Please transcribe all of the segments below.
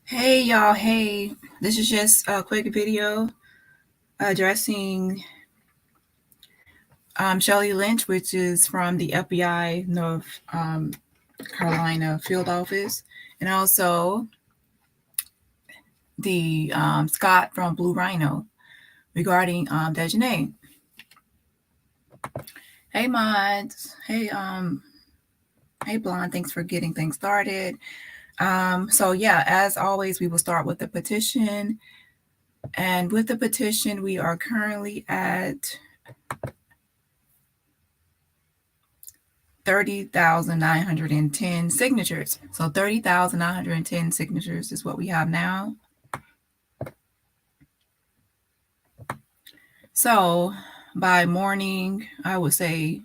Hey y'all, hey, this is just a quick video addressing Shelley Lynch, which is from the FBI North Carolina field office, and also the Scott from Blue Rhino regarding Daejhanae. Hey mods, hey Blonde, thanks for getting things started. So yeah, as always, we will start with the petition. And with the petition, we are currently at 30,910 signatures. So 30,910 signatures is what we have now. So by morning, I would say,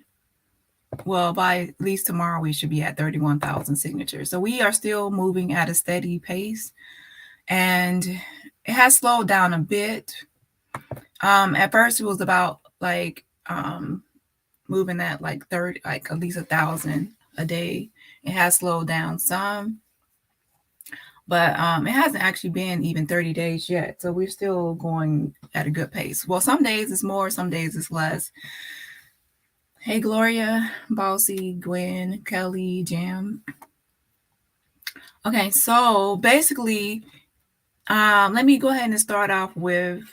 well, by at least tomorrow, we should be at 31,000 signatures. So we are still moving at a steady pace, and it has slowed down a bit. At first, it was about like moving at like at least 1,000 a day. It has slowed down some, but it hasn't actually been even 30 days yet. So we're still going at a good pace. Well, some days it's more, some days it's less. Hey, Gloria, Bossy, Gwen, Kelly, Jam. Okay, so basically, let me go ahead and start off with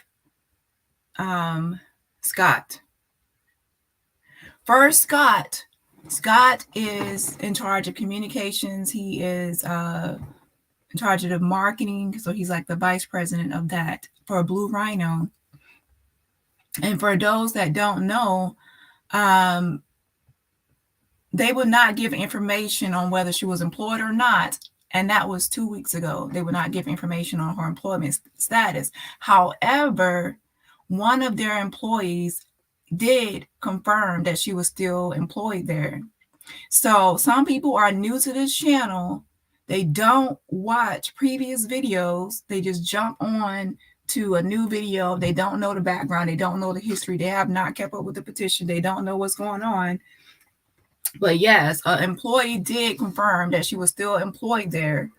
Scott. First, Scott. Scott is in charge of communications. He is in charge of the marketing. So he's like the vice president of that for Blue Rhino. And for those that don't know, they would not give information on whether she was employed or not. And that was 2 weeks ago. They would not give information on her employment status. However, one of their employees did confirm that she was still employed there. So some people are new to this channel. They don't watch previous videos. They just jump on to a new video. They don't know the background. They don't know the history. They have not kept up with the petition. They don't know what's going on. But yes, an employee did confirm that she was still employed there.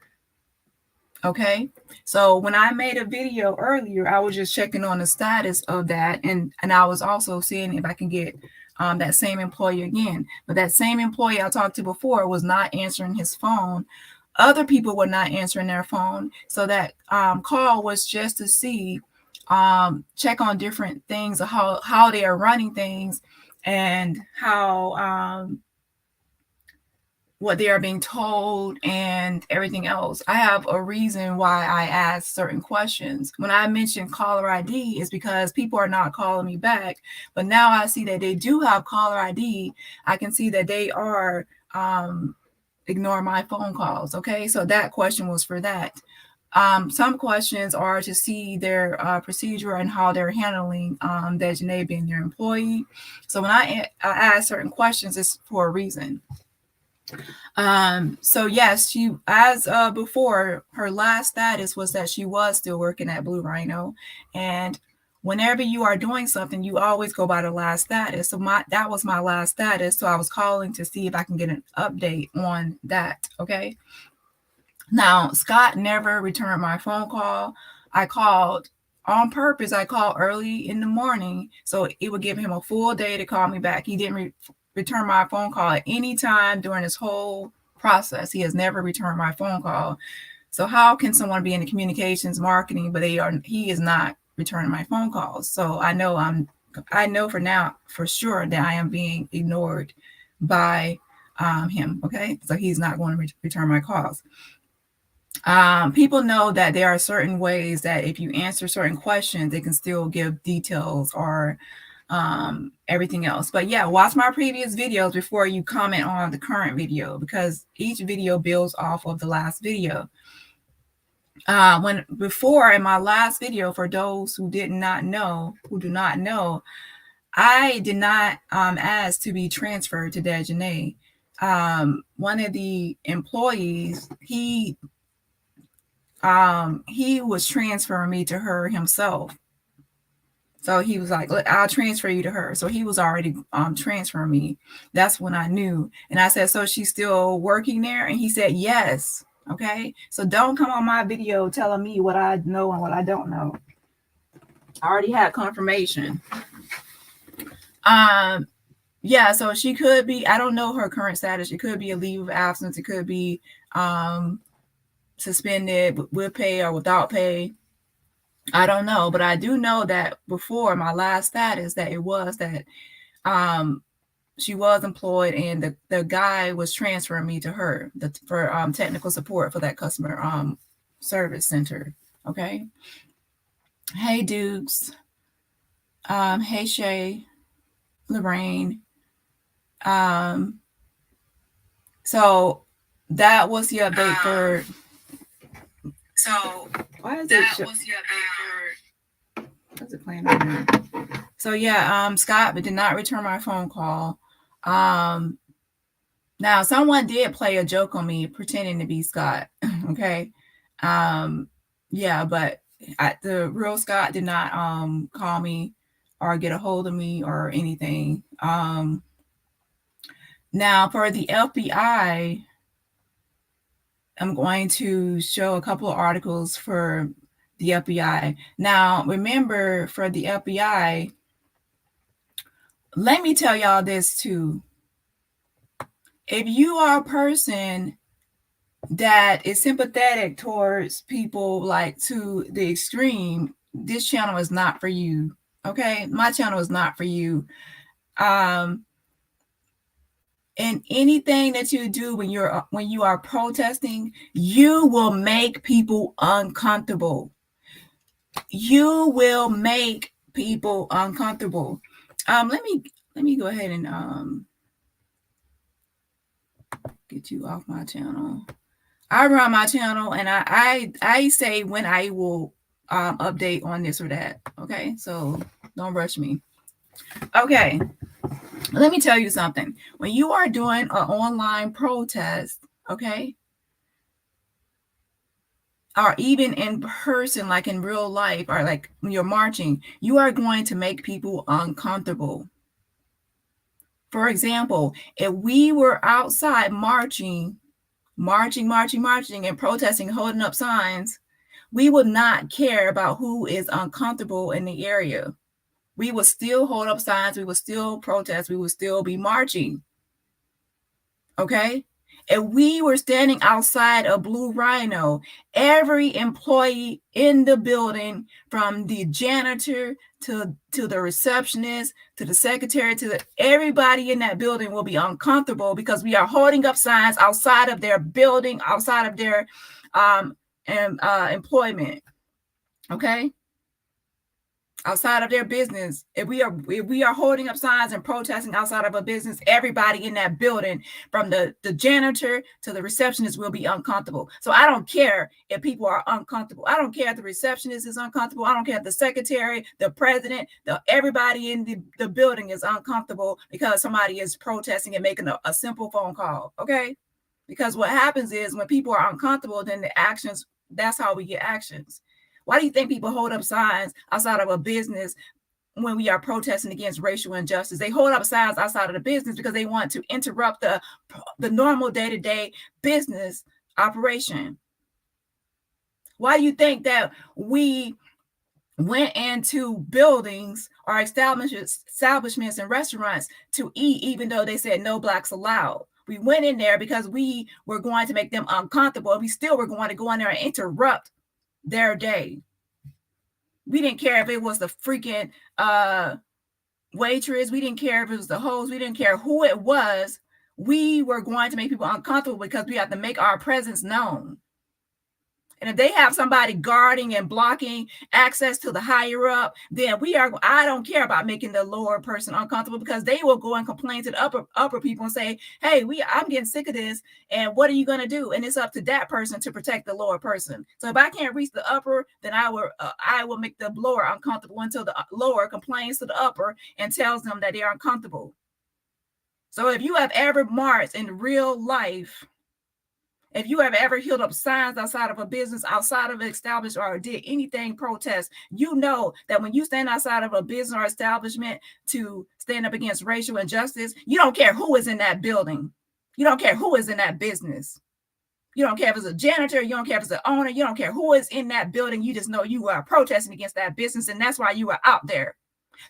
Okay, so when I made a video earlier, I was just checking on the status of that, and I was also seeing if I can get that same employee again. But that same employee I talked to before was not answering his phone. Other people were not answering their phone. So that call was just to see, check on different things, how they are running things, and how what they are being told and everything else. I have a reason why I ask certain questions. When I mentioned caller ID, it's because people are not calling me back. But now I see that they do have caller ID. I can see that they are ignoring my phone calls. Okay, so that question was for that. Some questions are to see their procedure and how they're handling Daejhanae being their employee. So when I ask certain questions, it's for a reason. So yes, she, as before, her last status was that she was still working at Blue Rhino, and whenever you are doing something, you always go by the last status. So that was my last status. So I was calling to see if I can get an update on that. Okay. Now, Scott never returned my phone call. I called on purpose. I called early in the morning, so it would give him a full day to call me back. He didn't return my phone call at any time during this whole process. He has never returned my phone call. So how can someone be in the communications marketing, but he is not returning my phone calls? So I know for now, for sure, that I am being ignored by him. Okay. So he's not going to return my calls. People know that there are certain ways that if you answer certain questions, they can still give details or everything else. But yeah, watch my previous videos before you comment on the current video, because each video builds off of the last video. Before in my last video, for those who do not know, I did not ask to be transferred to Daejhanae. One of the employees, he was transferring me to her himself. So he was like, look, I'll transfer you to her. So he was already transferring me. That's when I knew. And I said, so she's still working there? And he said, yes. Okay, so don't come on my video telling me what I know and what I don't know. I already had confirmation. Yeah, so she could be, I don't know her current status. It could be a leave of absence. It could be suspended with pay or without pay. I don't know, but I do know that before my last status that it was that she was employed and the guy was transferring me to her for technical support for that customer service center. Okay. Hey Dukes. Hey Shay, Lorraine. So that was the update for. So why is that was the update for? What's it playing right now? So yeah, Scott, but did not return my phone call. Now someone did play a joke on me pretending to be Scott. Okay. Yeah, but the real Scott did not call me or get a hold of me or anything. Now for the FBI, I'm going to show a couple of articles for the FBI. Now, remember, for the FBI, let me tell y'all this too. If you are a person that is sympathetic towards people like to the extreme, this channel is not for you. Okay, my channel is not for you. And anything that you do when you are protesting, you will make people uncomfortable. You will make people uncomfortable. Let me go ahead and get you off my channel. I run my channel and I say when I will update on this or that. Okay, so don't rush me. Okay, let me tell you something. When you are doing an online protest, okay, or even in person, like in real life, or like when you're marching, you are going to make people uncomfortable. For example, if we were outside marching and protesting, holding up signs, we would not care about who is uncomfortable in the area. We would still hold up signs. We would still protest. We would still be marching. Okay? If we were standing outside a blue Rhino, every employee in the building, from the janitor to the receptionist, to the secretary, everybody in that building will be uncomfortable because we are holding up signs outside of their building, outside of their employment. Okay? Outside of their business. If we are holding up signs and protesting outside of a business, everybody in that building, from the janitor to the receptionist, will be uncomfortable. So I don't care if people are uncomfortable. I don't care if the receptionist is uncomfortable. I don't care if the secretary, the president, everybody in the building is uncomfortable because somebody is protesting and making a simple phone call. Okay? Because what happens is when people are uncomfortable, then the actions, that's how we get actions. Why do you think people hold up signs outside of a business when we are protesting against racial injustice? They hold up signs outside of the business because they want to interrupt the normal day-to-day business operation. Why do you think that we went into buildings or establishments and restaurants to eat, even though they said no blacks allowed? We went in there because we were going to make them uncomfortable. We still were going to go in there and interrupt their day. We didn't care if it was the freaking waitress. We didn't care if it was the host. We didn't care who it was. We were going to make people uncomfortable because we have to make our presence known. And if they have somebody guarding and blocking access to the higher up, then I don't care about making the lower person uncomfortable, because they will go and complain to the upper people and say, hey, I'm getting sick of this. And what are you going to do? And it's up to that person to protect the lower person. So if I can't reach the upper, then I will make the lower uncomfortable until the lower complains to the upper and tells them that they're uncomfortable. So if you have ever marched in real life, if you have ever held up signs outside of a business, outside of an establishment, or did anything protest, you know that when you stand outside of a business or establishment to stand up against racial injustice, you don't care who is in that building. You don't care who is in that business. You don't care if it's a janitor. You don't care if it's an owner. You don't care who is in that building. You just know you are protesting against that business, and that's why you are out there.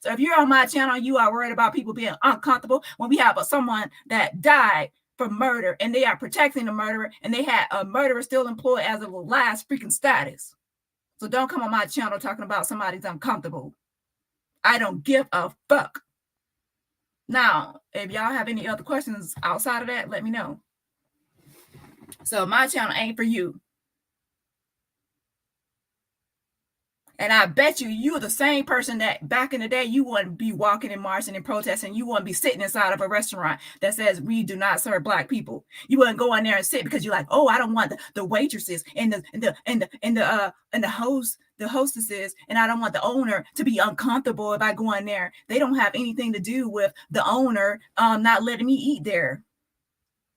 So if you're on my channel, you are worried about people being uncomfortable when we have someone that died for murder and they are protecting the murderer, and they had a murderer still employed as of the last freaking status. So don't come on my channel talking about somebody's uncomfortable. I don't give a fuck. Now, if y'all have any other questions outside of that, let me know. So my channel ain't for you. And I bet you're the same person that back in the day, you wouldn't be walking and marching and protesting. You wouldn't be sitting inside of a restaurant that says we do not serve Black people. You wouldn't go in there and sit because you're like, oh, I don't want the waitresses and the hostesses, and I don't want the owner to be uncomfortable if I go in there. They don't have anything to do with the owner not letting me eat there.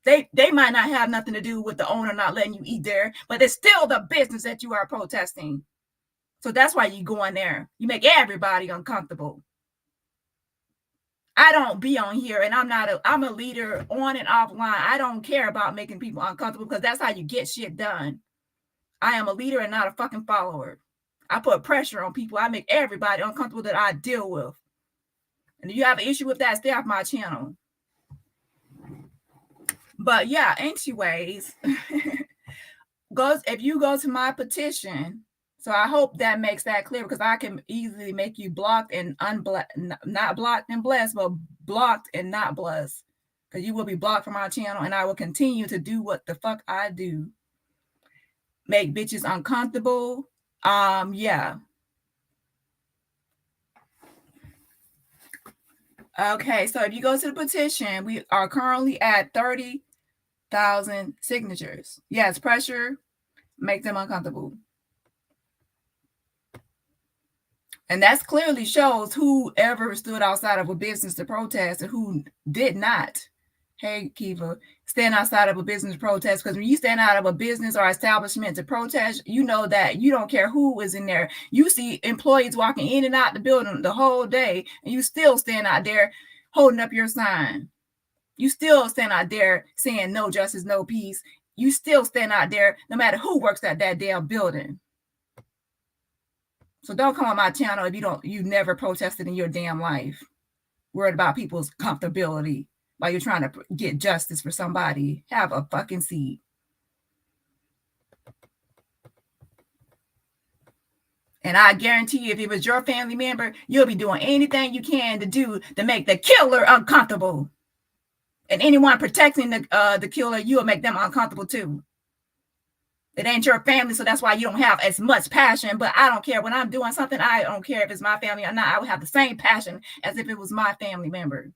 They might not have nothing to do with the owner not letting you eat there, but it's still the business that you are protesting. So that's why you go in there. You make everybody uncomfortable. I don't be on here, and I'm a leader on and offline. I don't care about making people uncomfortable because that's how you get shit done. I am a leader and not a fucking follower. I put pressure on people. I make everybody uncomfortable that I deal with. And if you have an issue with that, stay off my channel. But yeah, anyways, if you go to my petition, so I hope that makes that clear, because I can easily make you blocked and not blocked and blessed, but blocked and not blessed. Because you will be blocked from our channel, and I will continue to do what the fuck I do. Make bitches uncomfortable. Yeah. Okay, so if you go to the petition, we are currently at 30,000 signatures. Yes, pressure, make them uncomfortable. And that clearly shows whoever stood outside of a business to protest and who did not. Hey, Kiva, stand outside of a business to protest, because when you stand out of a business or establishment to protest, you know that you don't care who is in there. You see employees walking in and out the building the whole day, and you still stand out there holding up your sign. You still stand out there saying no justice, no peace. You still stand out there no matter who works at that damn building. So don't come on my channel if you never protested in your damn life, worried about people's comfortability while you're trying to get justice for somebody. Have a fucking seat. And I guarantee you, if it was your family member, you'll be doing anything you can to make the killer uncomfortable. And anyone protecting the killer, you'll make them uncomfortable too. It ain't your family, so that's why you don't have as much passion. But I don't care. When I'm doing something, I don't care if it's my family or not. I would have the same passion as if it was my family member.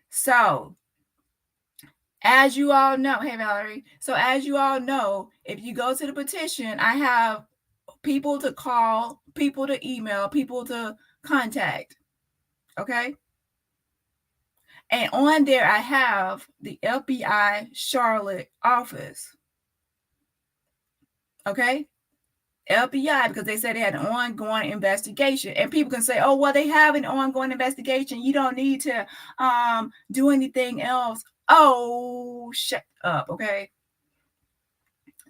So, as you all know, hey, Valerie. So, as you all know, if you go to the petition, I have people to call, people to email, people to contact. Okay? And on there, I have the FBI Charlotte office. Okay? FBI, because they said they had an ongoing investigation. And people can say, oh, well, they have an ongoing investigation. You don't need to do anything else. Oh, shut up, okay?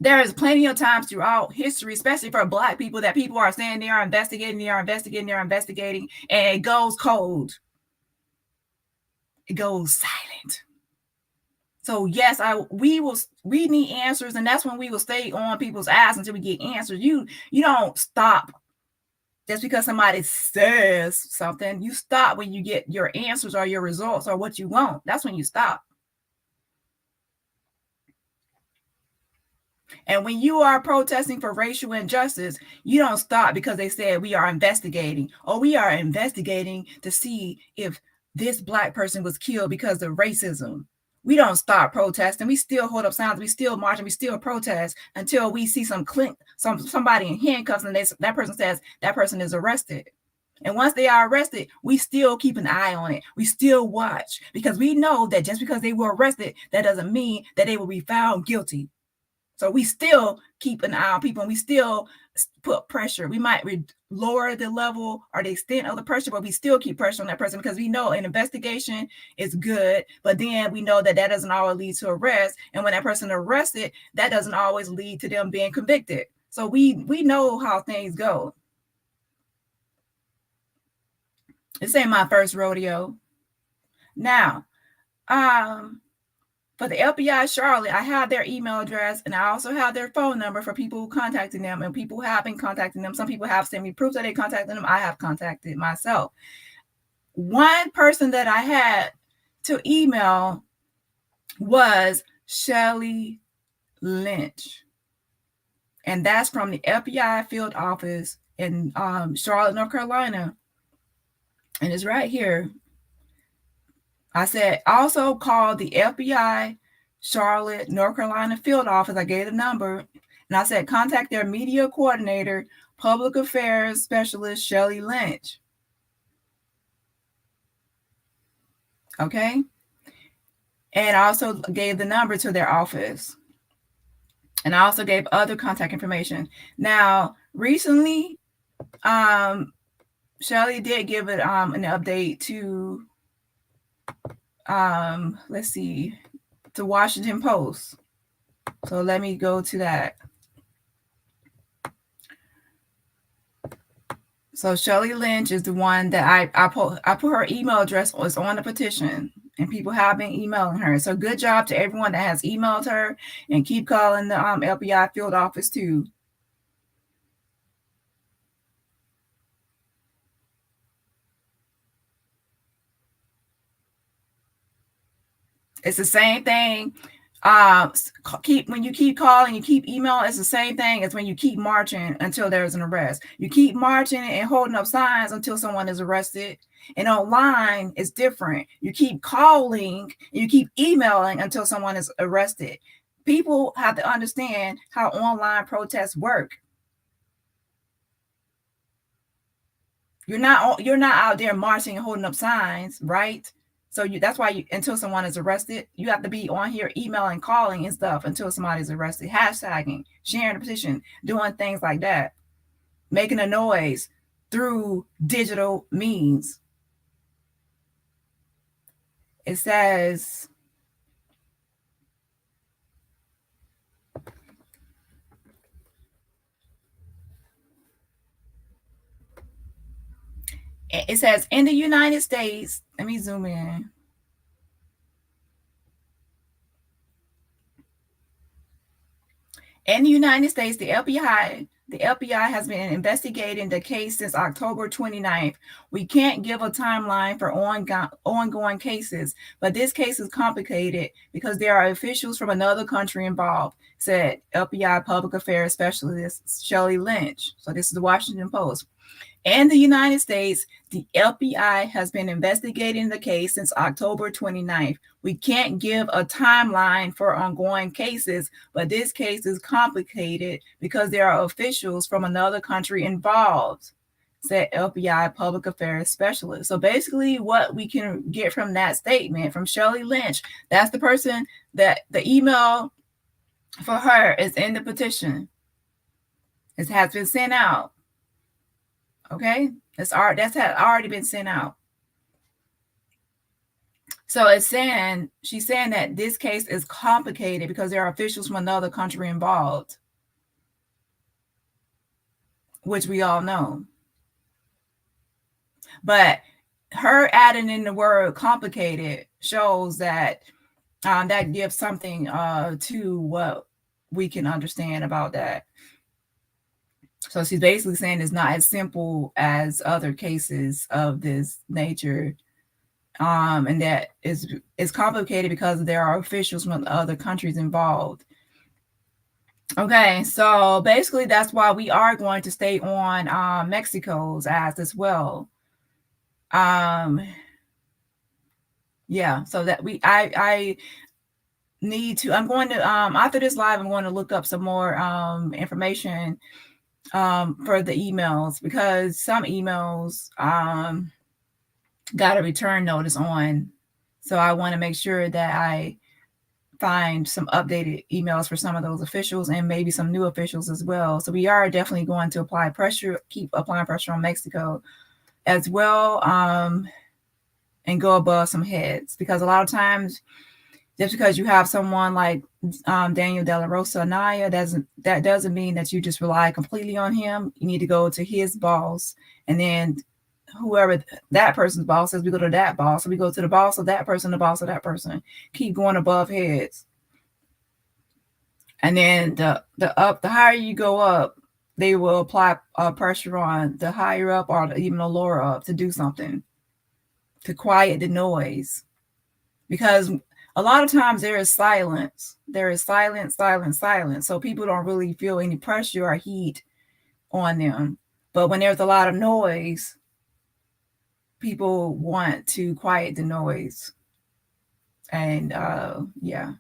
There is plenty of times throughout history, especially for Black people, that people are saying they are investigating, and it goes cold. It goes silent. So yes, we need answers, and that's when we will stay on people's ass until we get answers. You don't stop just because somebody says something. You stop when you get your answers or your results or what you want. That's when you stop. And when you are protesting for racial injustice, you don't stop because they said we are investigating, or we are investigating to see if this Black person was killed because of racism. We don't stop protesting. We still hold up signs. We still march, and we still protest until we see somebody in handcuffs, and that person says that person is arrested. And once they are arrested, we still keep an eye on it. We still watch, because we know that just because they were arrested, that doesn't mean that they will be found guilty. So we still keep an eye on people, and we still put pressure. We might lower the level or the extent of the pressure, but we still keep pressure on that person because we know an investigation is good, but then we know that doesn't always lead to arrest. And when that person is arrested, that doesn't always lead to them being convicted. So we know how things go. This ain't my first rodeo. Now, for the FBI Charlotte, I have their email address and I also have their phone number for people who contacting them, and people have been contacting them. Some people have sent me proof that they contacted them. I have contacted myself. One person that I had to email was Shelley Lynch. And that's from the FBI field office in Charlotte, North Carolina. And it's right here. I said, also call the FBI Charlotte, North Carolina field office. I gave the number. And I said, contact their media coordinator, public affairs specialist, Shelley Lynch. Okay. And I also gave the number to their office. And I also gave other contact information. Now, recently, Shelley did give it an update to let's see, the Washington Post. So let me go to that. So Shelley Lynch is the one that I put her email address was on the petition, and people have been emailing her. So good job to everyone that has emailed her, and keep calling the FBI field office too. It's the same thing. When you keep calling, you keep emailing, it's the same thing as when you keep marching until there's an arrest. You keep marching and holding up signs until someone is arrested. And online, it's different. You keep calling, you keep emailing until someone is arrested. People have to understand how online protests work. You're not out there marching and holding up signs, right? So that's why until someone is arrested, you have to be on here emailing, calling and stuff until somebody's arrested, hashtagging, sharing the petition, doing things like that, making a noise through digital means. It says, in the United States, let me zoom in. In the United States, the FBI has been investigating the case since October 29th. We can't give a timeline for ongoing cases, but this case is complicated because there are officials from another country involved, said FBI Public Affairs Specialist Shelley Lynch. So this is the Washington Post. In the United States, the FBI has been investigating the case since October 29th. We can't give a timeline for ongoing cases, but this case is complicated because there are officials from another country involved, said FBI Public Affairs Specialist. So basically what we can get from that statement from Shelley Lynch, that's the person that the email for her is in the petition. It has been sent out. Okay, that's already been sent out. So she's saying that this case is complicated because there are officials from another country involved, which we all know. But her adding in the word complicated shows that that gives something to what we can understand about that. So she's basically saying it's not as simple as other cases of this nature, and that it's complicated because there are officials from other countries involved. Okay, so basically that's why we are going to stay on Mexico's as well. Yeah, so that I need to, I'm going to, after this live, I'm going to look up some more information for the emails, because some emails got a return notice on. So I want to make sure that I find some updated emails for some of those officials and maybe some new officials as well. So we are definitely going to apply pressure, keep applying pressure on Mexico as well, and go above some heads, because a lot of times, just because you have someone like Daniel De La Rosa Anaya, that doesn't mean that you just rely completely on him. You need to go to his boss, and then whoever that person's boss is, we go to that boss. So we go to the boss of that person, the boss of that person. Keep going above heads. And then the higher you go up, they will apply pressure on the higher up or even the lower up to do something to quiet the noise. Because a lot of times there is silence. There is silence. So people don't really feel any pressure or heat on them. But when there's a lot of noise, people want to quiet the noise. And yeah.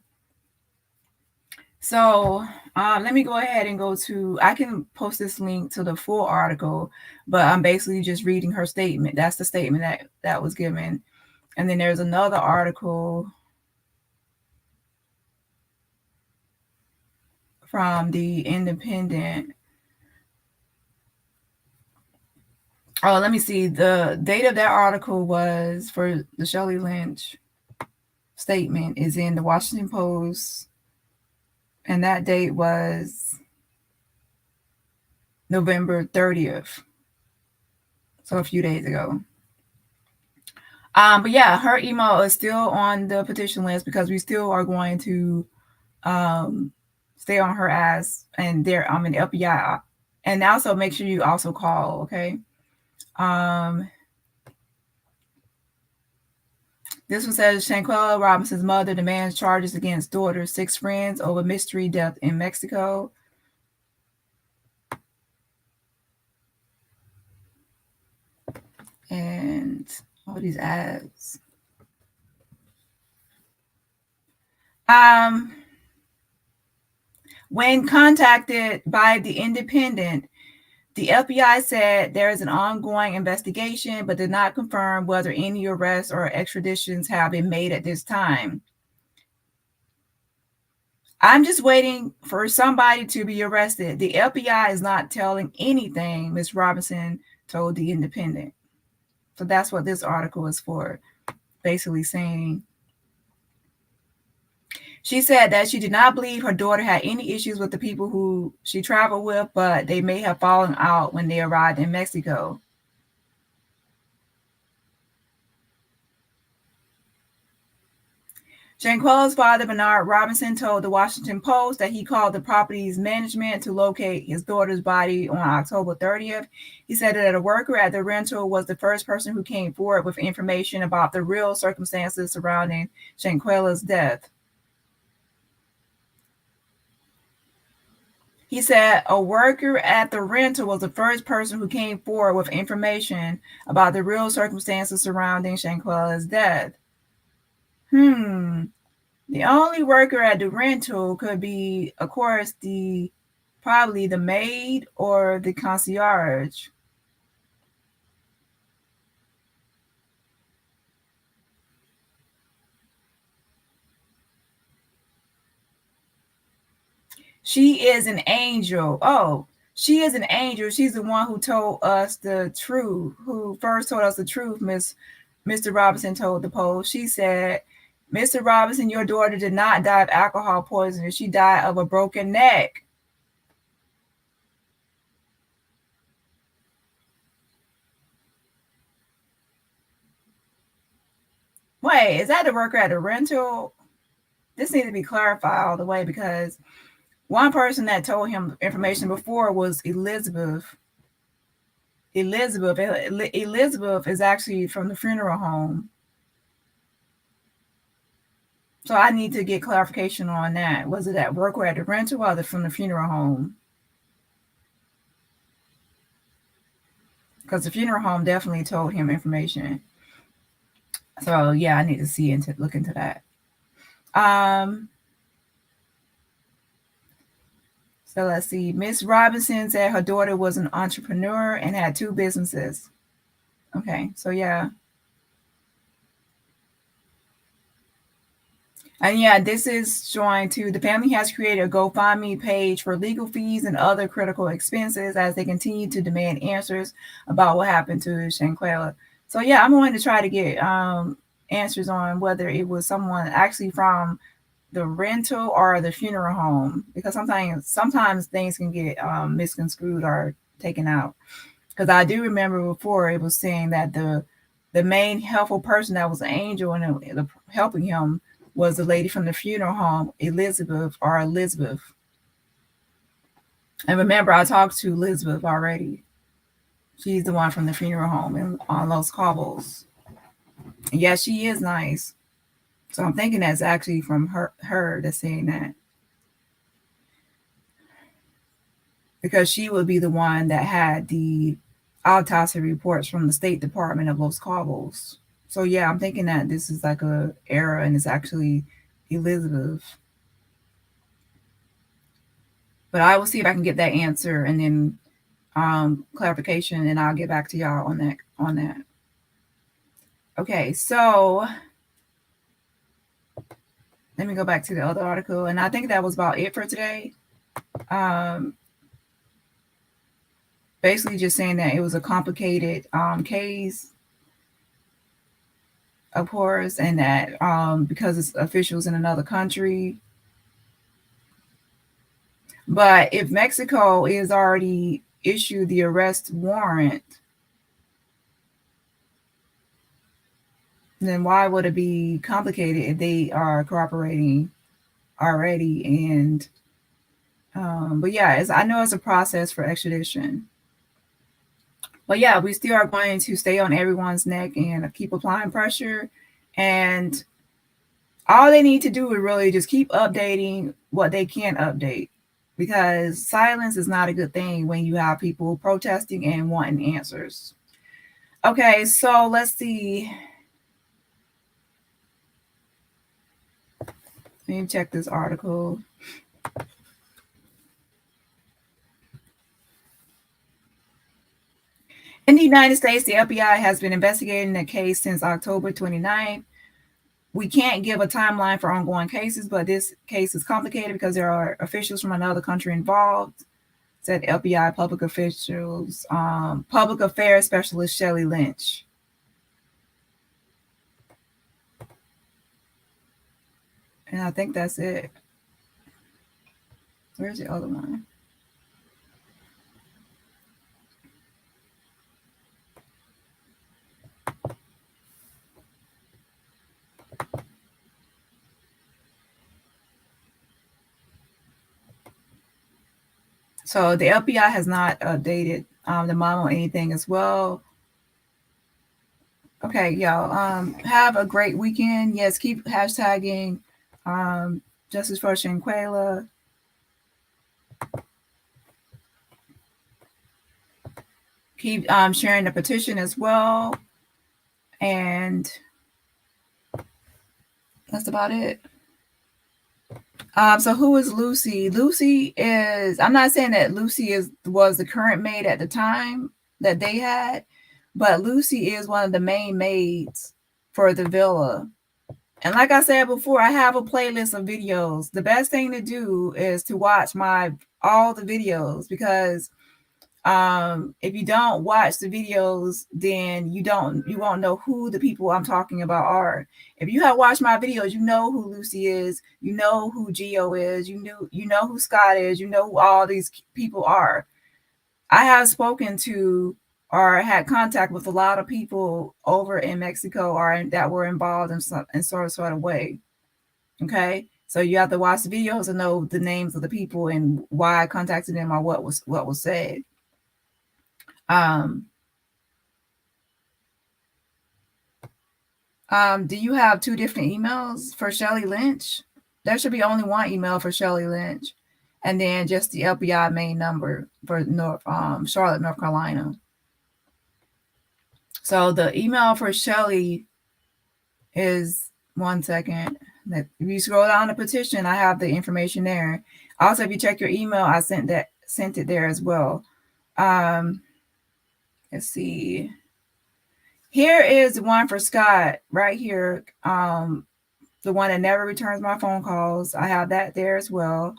So let me go ahead and go to, I can post this link to the full article, but I'm basically just reading her statement. That's the statement that was given. And then there's another article from the Independent. Oh, let me see. The date of that article was for the Shelley Lynch statement is in the Washington Post. And that date was November 30th. So a few days ago. But yeah, her email is still on the petition list because we still are going to stay on her ass, and there I'm in the FBI. And also make sure you also call, okay? This one says Shanquella Robinson's mother demands charges against daughter's 6 friends over mystery death in Mexico. And all these ads. When contacted by the Independent, the FBI said there is an ongoing investigation, but did not confirm whether any arrests or extraditions have been made at this time. I'm just waiting for somebody to be arrested. The FBI is not telling anything, Ms. Robinson told the Independent. So that's what this article is for, basically saying. She said that she did not believe her daughter had any issues with the people who she traveled with, but they may have fallen out when they arrived in Mexico. Shanquella's father, Bernard Robinson, told the Washington Post that he called the property's management to locate his daughter's body on October 30th. He said that a worker at the rental was the first person who came forward with information about the real circumstances surrounding Shanquella's death. He said a worker at the rental was the first person who came forward with information about the real circumstances surrounding Shanquella's death. The only worker at the rental could be, of course, probably the maid or the concierge. She is an angel. Oh, she is an angel. She's the one who told us the truth, who first told us the truth, Mr. Robinson told the Post. She said, Mr. Robinson, your daughter did not die of alcohol poisoning. She died of a broken neck. Wait, is that the worker at the rental? This needs to be clarified all the way, because one person that told him information before was Elizabeth. Elizabeth is actually from the funeral home. So I need to get clarification on that. Was it that worker at the rental or from the funeral home? Because the funeral home definitely told him information. So yeah, I need to see and look into that. So let's see. Miss Robinson said her daughter was an entrepreneur and had 2 businesses. Okay, so yeah. And yeah, this is showing too, the family has created a GoFundMe page for legal fees and other critical expenses as they continue to demand answers about what happened to Shanquella. So yeah, I'm going to try to get answers on whether it was someone actually from the rental or the funeral home, because sometimes things can get misconstrued or taken out. Because I do remember before it was saying that the main helpful person that was an angel and helping him was the lady from the funeral home, Elizabeth. And remember, I talked to Elizabeth already. She's the one from the funeral home on Los Cabos. And yeah, she is nice. So I'm thinking that's actually from her that's saying that. Because she would be the one that had the autopsy reports from the State Department of Los Cabos. So yeah, I'm thinking that this is like a error and it's actually Elizabeth. But I will see if I can get that answer and then clarification, and I'll get back to y'all on that. Okay, so let me go back to the other article, and I think that was about it for today. Basically just saying that it was a complicated case, of course, and that because it's officials in another country. But if Mexico is already issued the arrest warrant, then why would it be complicated if they are cooperating already? And but yeah, I know it's a process for extradition. But yeah, we still are going to stay on everyone's neck and keep applying pressure. And all they need to do is really just keep updating what they can update, because silence is not a good thing when you have people protesting and wanting answers. Okay, so let's see. Let me check this article. In the United States, the FBI has been investigating the case since October 29th. We can't give a timeline for ongoing cases, but this case is complicated because there are officials from another country involved, said FBI public affairs specialist Shelley Lynch. And I think that's it. Where's the other one? So the FBI has not updated the mom on anything as well. Okay, y'all. Have a great weekend. Yes, keep hashtagging Justice for Shanquella. Keep sharing the petition as well. And that's about it. So who is Lucy? Lucy is, I'm not saying that Lucy was the current maid at the time that they had, but Lucy is one of the main maids for the villa. And like I said before, I have a playlist of videos. The best thing to do is to watch all the videos, because if you don't watch the videos, then you won't know who the people I'm talking about are. If you have watched my videos, you know who Lucy is, you know who Geo is, you know who Scott is, you know who all these people are. I have spoken to or had contact with a lot of people over in Mexico or that were involved in sort of way. Okay, so you have to watch the videos and know the names of the people and why I contacted them or what was said. Do you have two different emails for Shelley Lynch? There should be only one email for Shelley Lynch, and then just the FBI main number for Charlotte, North Carolina. So the email for Shelley is, one second. If you scroll down the petition, I have the information there. Also, if you check your email, I sent it there as well. Let's see. Here is the one for Scott right here, the one that never returns my phone calls. I have that there as well.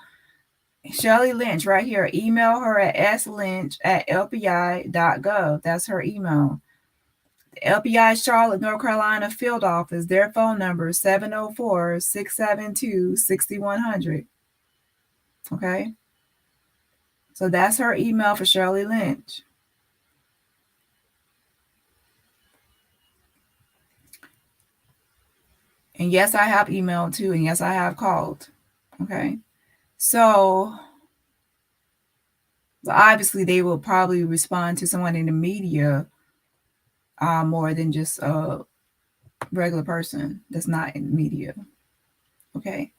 Shelley Lynch right here. Email her at slynch@lpi.gov. That's her email. The LPI Charlotte, North Carolina field office, their phone number is 704-672-6100. Okay. So that's her email for Shelley Lynch. And yes, I have emailed too. And yes, I have called. Okay. So obviously they will probably respond to someone in the media more than just a regular person that's not in the media. Okay.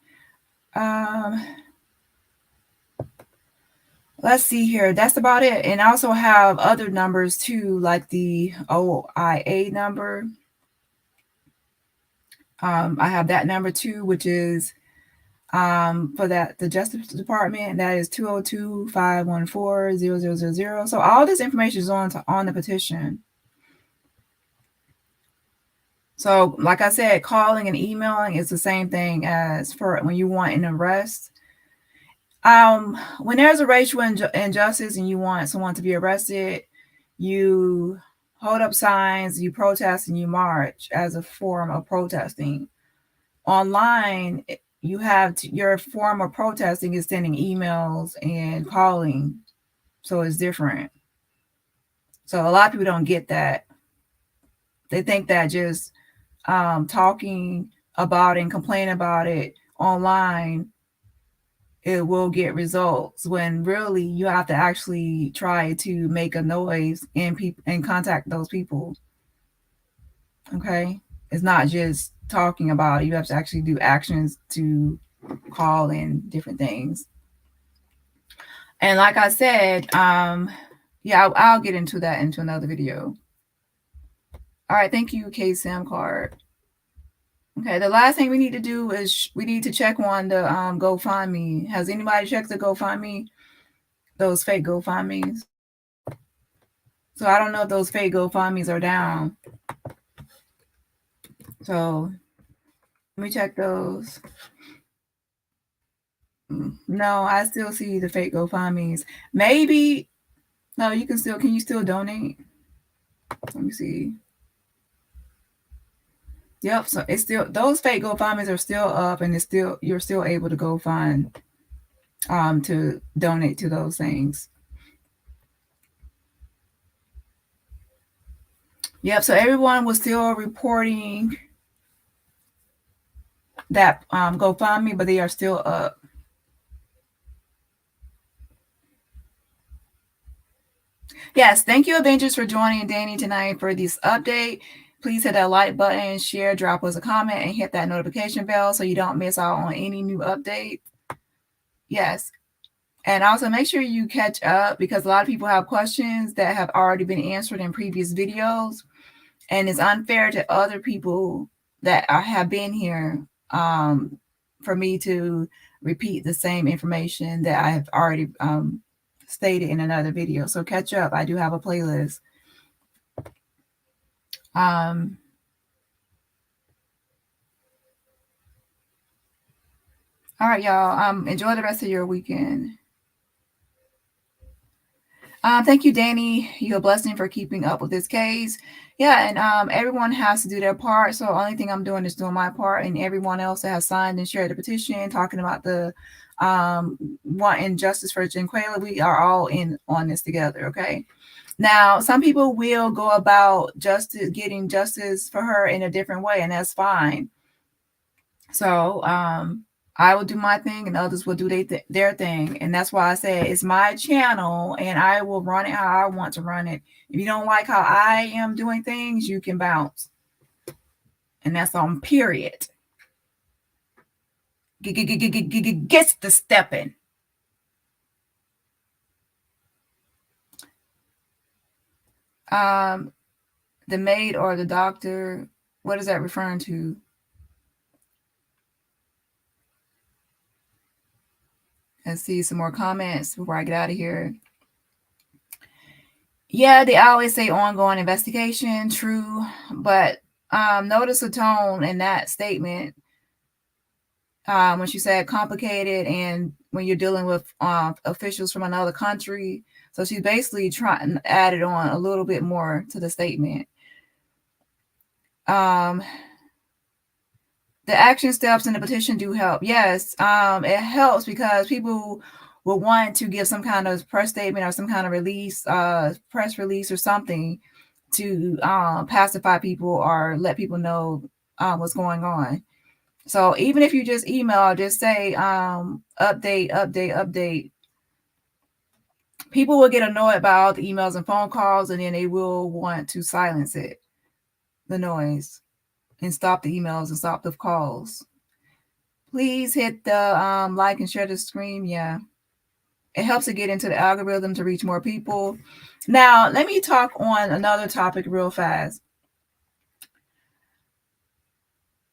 Let's see here. That's about it. And I also have other numbers too, like the OIA number. I have that number too, which is for the Justice Department. That is 202-514-0000. So all this information is on the petition. So like I said, calling and emailing is the same thing as for when you want an arrest. When there's a racial injustice and you want someone to be arrested, you hold up signs, you protest, and you march as a form of protesting. Online, you have your form of protesting is sending emails and calling, so it's different. So a lot of people don't get that. They think that just talking about and complaining about it online, it will get results, when really you have to actually try to make a noise and contact those people. Okay. It's not just talking about it. You have to actually do actions to call in different things. And like I said, yeah, I'll get into that into another video. All right. Thank you, K-Sam card. Okay. The last thing we need to do is we need to check on the GoFundMe. Has anybody checked the GoFundMe? Those fake GoFundMes. So I don't know if those fake GoFundMes are down. So let me check those. No, I still see the fake GoFundMes. Maybe, no, can you still donate? Let me see. Yep, so it's still, those fake GoFundMes are still up, and you're still able to go find to donate to those things. Yep, so everyone was still reporting that GoFundMe, but they are still up. Yes, thank you, Avengers, for joining Dani tonight for this update. Please hit that like button, share, drop us a comment, and hit that notification bell so you don't miss out on any new updates. Yes. And also make sure you catch up, because a lot of people have questions that have already been answered in previous videos. And it's unfair to other people that have been here for me to repeat the same information that I have already stated in another video. So catch up. I do have a playlist. All right, y'all. Enjoy the rest of your weekend. Thank you, Dani. You're a blessing for keeping up with this case. Yeah, and everyone has to do their part. So the only thing I'm doing is doing my part, and everyone else that has signed and shared the petition talking about the wanting justice for Janquela, we are all in on this together. Okay. Now, some people will go about getting justice for her in a different way, and that's fine. So I will do my thing, and others will do their thing. And that's why I say it's my channel, and I will run it how I want to run it. If you don't like how I am doing things, you can bounce. And that's on period. Gets the stepping. The maid or the doctor, what is that referring to? Let's see some more comments before I get out of here. Yeah, they always say ongoing investigation, true, but notice the tone in that statement. when she said complicated, and when you're dealing with officials from another country. So she's basically trying to add it on a little bit more to the statement. The action steps in the petition do help. Yes, it helps because people will want to give some kind of press statement or some kind of release, press release or something to pacify people or let people know what's going on. So even if you just email, just say update, update, update. People will get annoyed by all the emails and phone calls, and then they will want to silence it, the noise, and stop the emails and stop the calls. Please hit the like and share the screen. Yeah. It helps to get into the algorithm to reach more people. Now, let me talk on another topic real fast.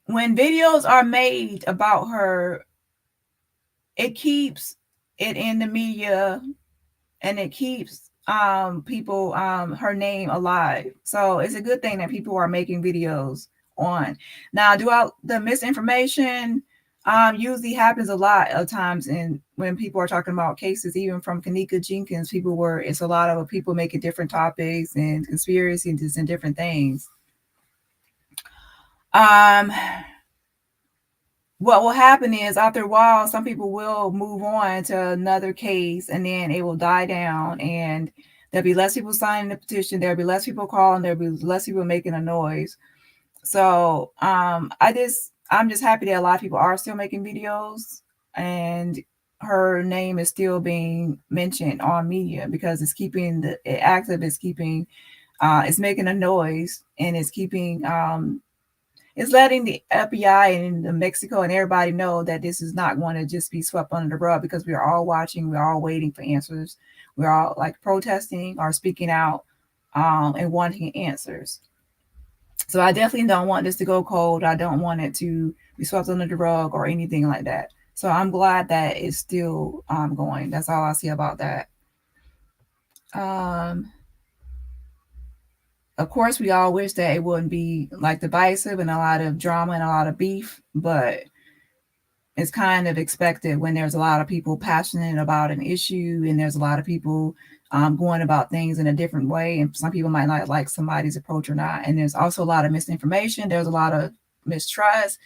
When videos are made about her, it keeps it in the media, and it keeps people her name alive. So it's a good thing that people are making videos on. Now, the misinformation usually happens a lot of times when people are talking about cases, even from Kanika Jenkins, it's a lot of people making different topics and conspiracies and different things. What will happen is after a while, some people will move on to another case, and then it will die down, and there'll be less people signing the petition. There'll be less people calling. There'll be less people making a noise. So I'm just happy that a lot of people are still making videos, and her name is still being mentioned on media because it's keeping it active. It's keeping it's making a noise, and it's keeping it's letting the FBI and the Mexico and everybody know that this is not going to just be swept under the rug, because we're all watching, we're all waiting for answers, we're all like protesting or speaking out and wanting answers. So I definitely don't want this to go cold. I don't want it to be swept under the rug or anything like that. So I'm glad that it's still going. That's all I see about that. Of course, we all wish that it wouldn't be like divisive and a lot of drama and a lot of beef, but it's kind of expected when there's a lot of people passionate about an issue, and there's a lot of people going about things in a different way. And some people might not like somebody's approach or not. And there's also a lot of misinformation. There's a lot of mistrust.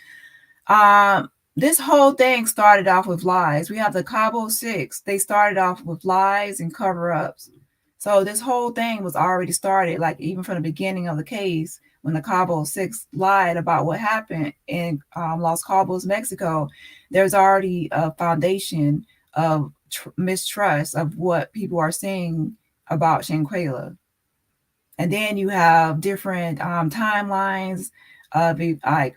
This whole thing started off with lies. We have the Cabo Six. They started off with lies and cover-ups. So this whole thing was already started, like even from the beginning of the case, when the Cabo Six lied about what happened in Los Cabos, Mexico. There's already a foundation of mistrust of what people are saying about Shanquella. And then you have different timelines of like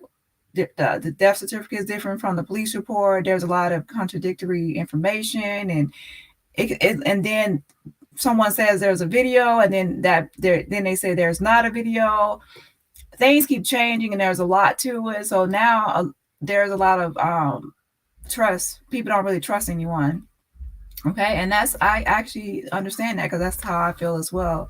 the death certificate is different from the police report. There's a lot of contradictory information, and and then someone says there's a video, and then then they say there's not a video. Things keep changing, and there's a lot to it. So now there's a lot of trust. People don't really trust anyone. Okay, and I actually understand that, because that's how I feel as well.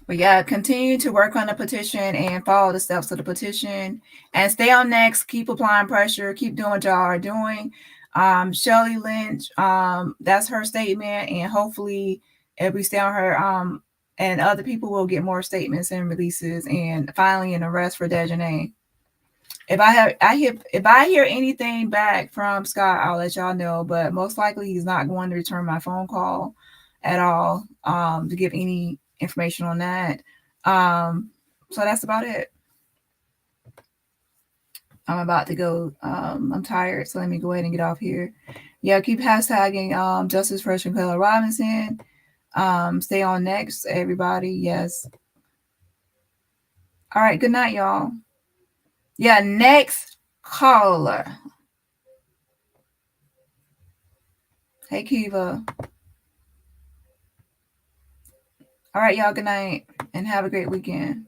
But yeah, continue to work on the petition and follow the steps of the petition, and stay on next. Keep applying pressure. Keep doing what y'all are doing. Shelley Lynch, that's her statement, and hopefully if we stay on her, and other people will get more statements and releases, and finally an arrest for Daejhanae. If I hear anything back from Scott, I'll let y'all know. But most likely he's not going to return my phone call at all to give any information on that. So that's about it. I'm about to go. I'm tired, so let me go ahead and get off here. Yeah, keep hashtagging Justice for Shanquella Robinson. Stay on next, everybody. Yes. All right. Good night, y'all. Yeah, next caller. Hey, Kiva. All right, y'all. Good night, and have a great weekend.